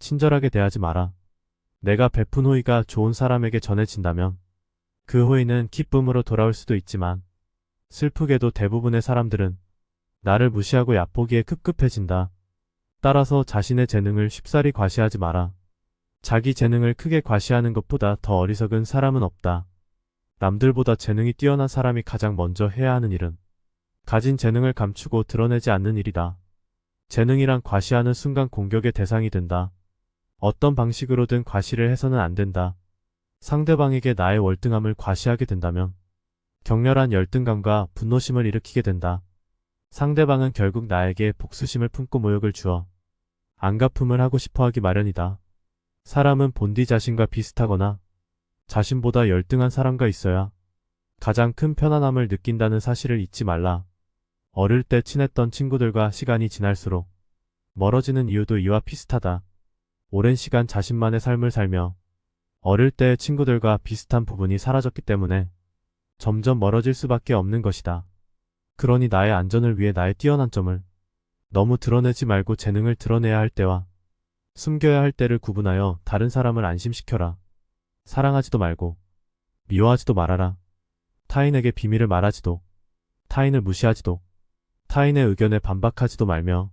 친절하게 대하지 마라. 내가 베푼 호의가 좋은 사람에게 전해진다면 그 호의는 기쁨으로 돌아올 수도 있지만 슬프게도 대부분의 사람들은 나를 무시하고 얕보기에 급급해진다. 따라서 자신의 재능을 쉽사리 과시하지 마라. 자기 재능을 크게 과시하는 것보다 더 어리석은 사람은 없다. 남들보다 재능이 뛰어난 사람이 가장 먼저 해야 하는 일은 가진 재능을 감추고 드러내지 않는 일이다. 재능이란 과시하는 순간 공격의 대상이 된다. 어떤 방식으로든 과시를 해서는 안 된다. 상대방에게 나의 월등함을 과시하게 된다면 격렬한 열등감과 분노심을 일으키게 된다. 상대방은 결국 나에게 복수심을 품고 모욕을 주어 안갚음을 하고 싶어하기 마련이다. 사람은 본디 자신과 비슷하거나 자신보다 열등한 사람과 있어야 가장 큰 편안함을 느낀다는 사실을 잊지 말라. 어릴 때 친했던 친구들과 시간이 지날수록 멀어지는 이유도 이와 비슷하다. 오랜 시간 자신만의 삶을 살며 어릴 때의 친구들과 비슷한 부분이 사라졌기 때문에 점점 멀어질 수밖에 없는 것이다. 그러니 나의 안전을 위해 나의 뛰어난 점을 너무 드러내지 말고 재능을 드러내야 할 때와 숨겨야 할 때를 구분하여 다른 사람을 안심시켜라. 사랑하지도 말고 미워하지도 말아라. 타인에게 비밀을 말하지도 타인을 무시하지도 타인의 의견에 반박하지도 말며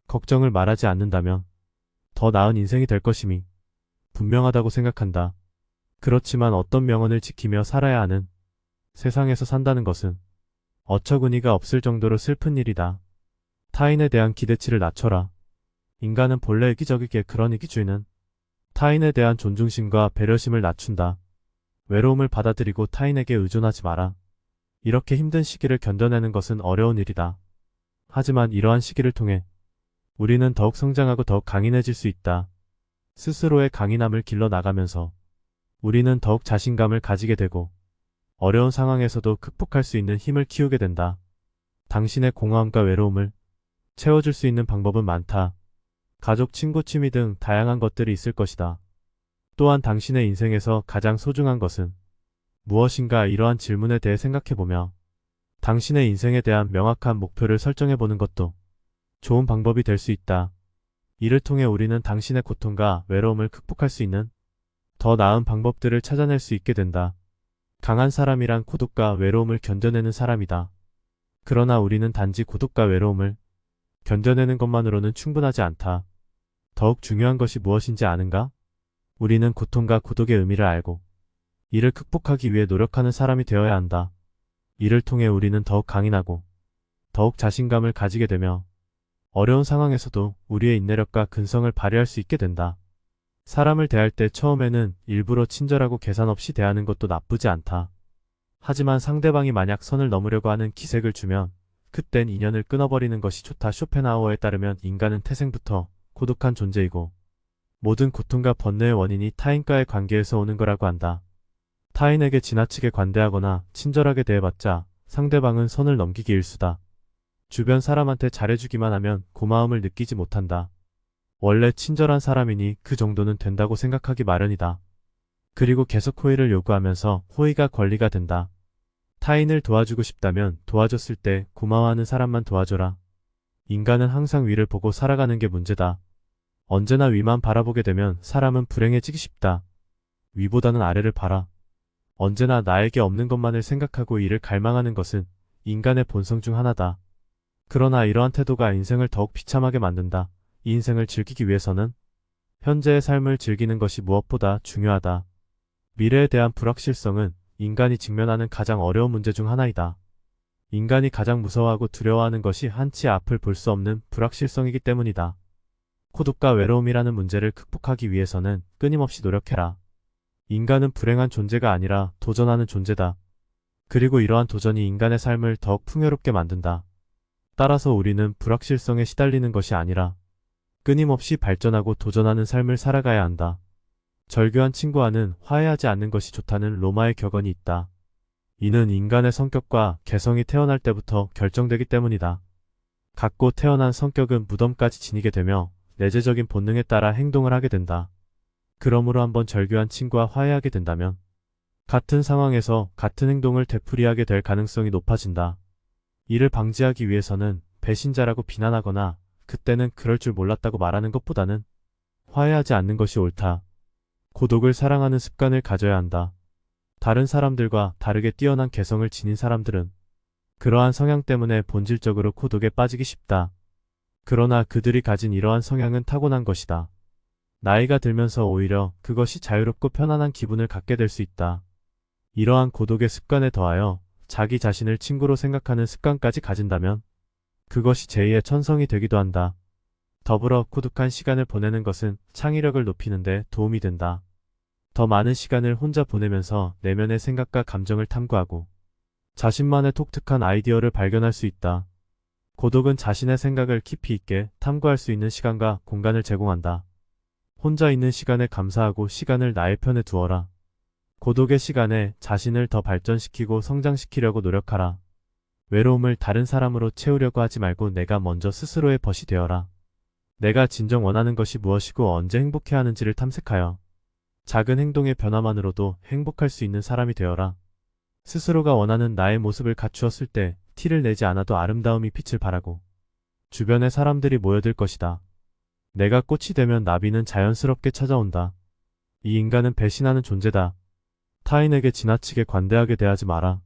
걱정을 말하지 않는다면 더 나은 인생이 될 것임이 분명하다고 생각한다. 그렇지만 어떤 명언을 지키며 살아야 하는 세상에서 산다는 것은 어처구니가 없을 정도로 슬픈 일이다. 타인에 대한 기대치를 낮춰라. 인간은 본래 이기적이기에 그런 이기주의는 타인에 대한 존중심과 배려심을 낮춘다. 외로움을 받아들이고 타인에게 의존하지 마라. 이렇게 힘든 시기를 견뎌내는 것은 어려운 일이다. 하지만 이러한 시기를 통해 우리는 더욱 성장하고 더욱 강인해질 수 있다. 스스로의 강인함을 길러나가면서 우리는 더욱 자신감을 가지게 되고 어려운 상황에서도 극복할 수 있는 힘을 키우게 된다. 당신의 공허함과 외로움을 채워줄 수 있는 방법은 많다. 가족, 친구, 취미 등 다양한 것들이 있을 것이다. 또한 당신의 인생에서 가장 소중한 것은 무엇인가 이러한 질문에 대해 생각해보며 당신의 인생에 대한 명확한 목표를 설정해보는 것도 좋은 방법이 될 수 있다. 이를 통해 우리는 당신의 고통과 외로움을 극복할 수 있는 더 나은 방법들을 찾아낼 수 있게 된다. 강한 사람이란 고독과 외로움을 견뎌내는 사람이다. 그러나 우리는 단지 고독과 외로움을 견뎌내는 것만으로는 충분하지 않다. 더욱 중요한 것이 무엇인지 아는가? 우리는 고통과 고독의 의미를 알고 이를 극복하기 위해 노력하는 사람이 되어야 한다. 이를 통해 우리는 더욱 강인하고 더욱 자신감을 가지게 되며 어려운 상황에서도 우리의 인내력과 근성을 발휘할 수 있게 된다. 사람을 대할 때 처음에는 일부러 친절하고 계산 없이 대하는 것도 나쁘지 않다. 하지만 상대방이 만약 선을 넘으려고 하는 기색을 주면 그땐 인연을 끊어버리는 것이 좋다. 쇼펜하우어에 따르면 인간은 태생부터 고독한 존재이고 모든 고통과 번뇌의 원인이 타인과의 관계에서 오는 거라고 한다. 타인에게 지나치게 관대하거나 친절하게 대해봤자 상대방은 선을 넘기기 일쑤다. 주변 사람한테 잘해주기만 하면 고마움을 느끼지 못한다. 원래 친절한 사람이니 그 정도는 된다고 생각하기 마련이다. 그리고 계속 호의를 요구하면서 호의가 권리가 된다. 타인을 도와주고 싶다면 도와줬을 때 고마워하는 사람만 도와줘라. 인간은 항상 위를 보고 살아가는 게 문제다. 언제나 위만 바라보게 되면 사람은 불행해지기 쉽다. 위보다는 아래를 봐라. 언제나 나에게 없는 것만을 생각하고 이를 갈망하는 것은 인간의 본성 중 하나다. 그러나 이러한 태도가 인생을 더욱 비참하게 만든다. 이 인생을 즐기기 위해서는 현재의 삶을 즐기는 것이 무엇보다 중요하다. 미래에 대한 불확실성은 인간이 직면하는 가장 어려운 문제 중 하나이다. 인간이 가장 무서워하고 두려워하는 것이 한치 앞을 볼 수 없는 불확실성이기 때문이다. 고독과 외로움이라는 문제를 극복하기 위해서는 끊임없이 노력해라. 인간은 불행한 존재가 아니라 도전하는 존재다. 그리고 이러한 도전이 인간의 삶을 더욱 풍요롭게 만든다. 따라서 우리는 불확실성에 시달리는 것이 아니라 끊임없이 발전하고 도전하는 삶을 살아가야 한다. 절교한 친구와는 화해하지 않는 것이 좋다는 로마의 격언이 있다. 이는 인간의 성격과 개성이 태어날 때부터 결정되기 때문이다. 갖고 태어난 성격은 무덤까지 지니게 되며 내재적인 본능에 따라 행동을 하게 된다. 그러므로 한번 절교한 친구와 화해하게 된다면 같은 상황에서 같은 행동을 되풀이하게 될 가능성이 높아진다. 이를 방지하기 위해서는 배신자라고 비난하거나 그때는 그럴 줄 몰랐다고 말하는 것보다는 화해하지 않는 것이 옳다. 고독을 사랑하는 습관을 가져야 한다. 다른 사람들과 다르게 뛰어난 개성을 지닌 사람들은 그러한 성향 때문에 본질적으로 고독에 빠지기 쉽다. 그러나 그들이 가진 이러한 성향은 타고난 것이다. 나이가 들면서 오히려 그것이 자유롭고 편안한 기분을 갖게 될 수 있다. 이러한 고독의 습관에 더하여 자기 자신을 친구로 생각하는 습관까지 가진다면 그것이 제2의 천성이 되기도 한다. 더불어 고독한 시간을 보내는 것은 창의력을 높이는 데 도움이 된다. 더 많은 시간을 혼자 보내면서 내면의 생각과 감정을 탐구하고 자신만의 독특한 아이디어를 발견할 수 있다. 고독은 자신의 생각을 깊이 있게 탐구할 수 있는 시간과 공간을 제공한다. 혼자 있는 시간에 감사하고 시간을 나의 편에 두어라. 고독의 시간에 자신을 더 발전시키고 성장시키려고 노력하라. 외로움을 다른 사람으로 채우려고 하지 말고 내가 먼저 스스로의 벗이 되어라. 내가 진정 원하는 것이 무엇이고 언제 행복해야 하는지를 탐색하여 작은 행동의 변화만으로도 행복할 수 있는 사람이 되어라. 스스로가 원하는 나의 모습을 갖추었을 때 티를 내지 않아도 아름다움이 빛을 발하고 주변에 사람들이 모여들 것이다. 내가 꽃이 되면 나비는 자연스럽게 찾아온다. 이 인간은 배신하는 존재다. 타인에게 지나치게 관대하게 대하지 마라.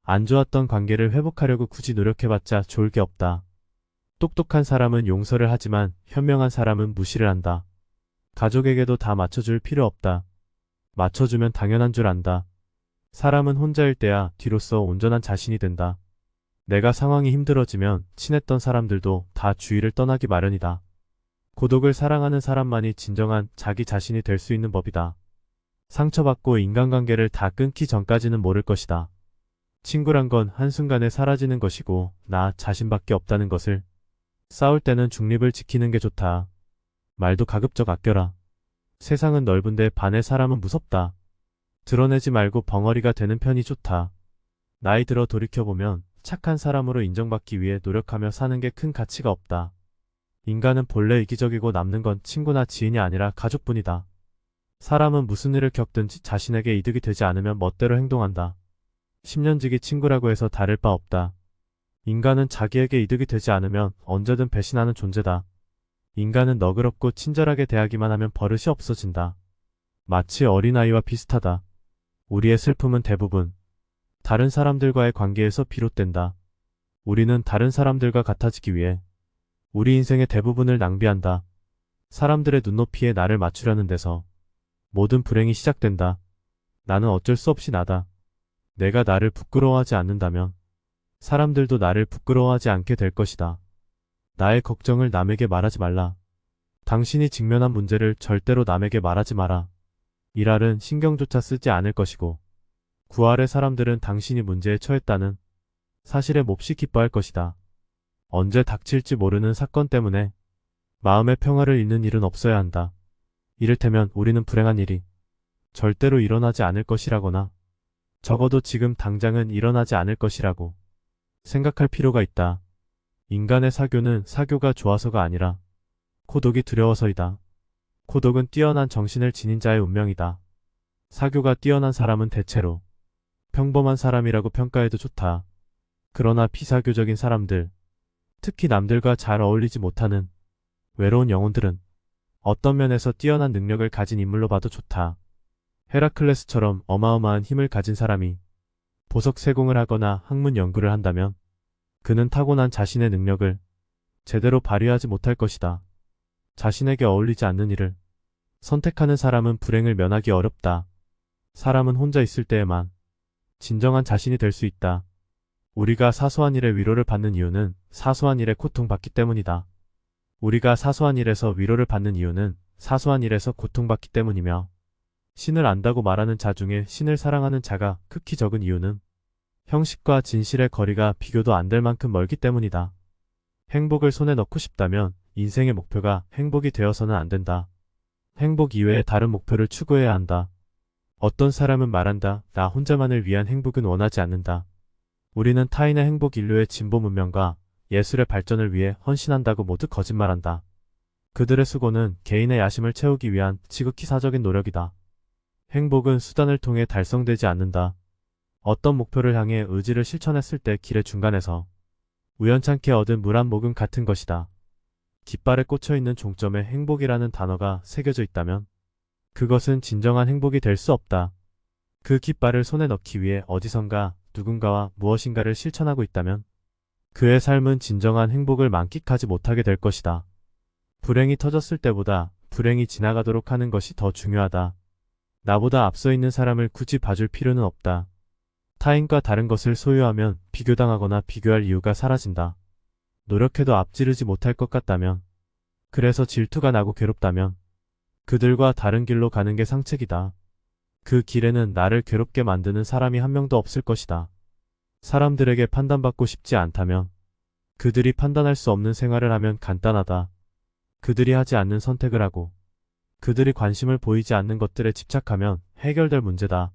안 좋았던 관계를 회복하려고 굳이 노력해봤자 좋을 게 없다. 똑똑한 사람은 용서를 하지만 현명한 사람은 무시를 한다. 가족에게도 다 맞춰줄 필요 없다. 맞춰주면 당연한 줄 안다. 사람은 혼자일 때야 뒤로써 온전한 자신이 된다. 내가 상황이 힘들어지면 친했던 사람들도 다 주위를 떠나기 마련이다. 고독을 사랑하는 사람만이 진정한 자기 자신이 될 수 있는 법이다. 상처받고 인간관계를 다 끊기 전까지는 모를 것이다. 친구란 건 한순간에 사라지는 것이고 나 자신밖에 없다는 것을 싸울 때는 중립을 지키는 게 좋다. 말도 가급적 아껴라. 세상은 넓은데 반의 사람은 무섭다. 드러내지 말고 벙어리가 되는 편이 좋다. 나이 들어 돌이켜보면 착한 사람으로 인정받기 위해 노력하며 사는 게 큰 가치가 없다. 인간은 본래 이기적이고 남는 건 친구나 지인이 아니라 가족뿐이다. 사람은 무슨 일을 겪든지 자신에게 이득이 되지 않으면 멋대로 행동한다. 10년지기 친구라고 해서 다를 바 없다. 인간은 자기에게 이득이 되지 않으면 언제든 배신하는 존재다. 인간은 너그럽고 친절하게 대하기만 하면 버릇이 없어진다. 마치 어린아이와 비슷하다. 우리의 슬픔은 대부분 다른 사람들과의 관계에서 비롯된다. 우리는 다른 사람들과 같아지기 위해 우리 인생의 대부분을 낭비한다. 사람들의 눈높이에 나를 맞추려는 데서 모든 불행이 시작된다. 나는 어쩔 수 없이 나다. 내가 나를 부끄러워하지 않는다면 사람들도 나를 부끄러워하지 않게 될 것이다. 나의 걱정을 남에게 말하지 말라. 당신이 직면한 문제를 절대로 남에게 말하지 마라. 일할은 신경조차 쓰지 않을 것이고 구할의 사람들은 당신이 문제에 처했다는 사실에 몹시 기뻐할 것이다. 언제 닥칠지 모르는 사건 때문에 마음의 평화를 잃는 일은 없어야 한다. 이를테면 우리는 불행한 일이 절대로 일어나지 않을 것이라거나 적어도 지금 당장은 일어나지 않을 것이라고 생각할 필요가 있다. 인간의 사교는 사교가 좋아서가 아니라 고독이 두려워서이다. 고독은 뛰어난 정신을 지닌 자의 운명이다. 사교가 뛰어난 사람은 대체로 평범한 사람이라고 평가해도 좋다. 그러나 비사교적인 사람들, 특히 남들과 잘 어울리지 못하는 외로운 영혼들은 어떤 면에서 뛰어난 능력을 가진 인물로 봐도 좋다. 헤라클레스처럼 어마어마한 힘을 가진 사람이 보석 세공을 하거나 학문 연구를 한다면 그는 타고난 자신의 능력을 제대로 발휘하지 못할 것이다. 자신에게 어울리지 않는 일을 선택하는 사람은 불행을 면하기 어렵다. 사람은 혼자 있을 때에만 진정한 자신이 될 수 있다. 우리가 사소한 일에 위로를 받는 이유는 사소한 일에 고통받기 때문이다. 우리가 사소한 일에서 위로를 받는 이유는 사소한 일에서 고통받기 때문이며 신을 안다고 말하는 자 중에 신을 사랑하는 자가 극히 적은 이유는 형식과 진실의 거리가 비교도 안 될 만큼 멀기 때문이다. 행복을 손에 넣고 싶다면 인생의 목표가 행복이 되어서는 안 된다. 행복 이외에 다른 목표를 추구해야 한다. 어떤 사람은 말한다. 나 혼자만을 위한 행복은 원하지 않는다. 우리는 타인의 행복, 인류의 진보 문명과 예술의 발전을 위해 헌신한다고 모두 거짓말한다. 그들의 수고는 개인의 야심을 채우기 위한 지극히 사적인 노력이다. 행복은 수단을 통해 달성되지 않는다. 어떤 목표를 향해 의지를 실천했을 때 길의 중간에서 우연찮게 얻은 물 한 모금 같은 것이다. 깃발에 꽂혀 있는 종점에 행복이라는 단어가 새겨져 있다면 그것은 진정한 행복이 될 수 없다. 그 깃발을 손에 넣기 위해 어디선가 누군가와 무엇인가를 실천하고 있다면 그의 삶은 진정한 행복을 만끽하지 못하게 될 것이다. 불행이 터졌을 때보다 불행이 지나가도록 하는 것이 더 중요하다. 나보다 앞서 있는 사람을 굳이 봐줄 필요는 없다. 타인과 다른 것을 소유하면 비교당하거나 비교할 이유가 사라진다. 노력해도 앞지르지 못할 것 같다면, 그래서 질투가 나고 괴롭다면 그들과 다른 길로 가는 게 상책이다. 그 길에는 나를 괴롭게 만드는 사람이 한 명도 없을 것이다. 사람들에게 판단받고 싶지 않다면 그들이 판단할 수 없는 생활을 하면 간단하다. 그들이 하지 않는 선택을 하고 그들이 관심을 보이지 않는 것들에 집착하면 해결될 문제다.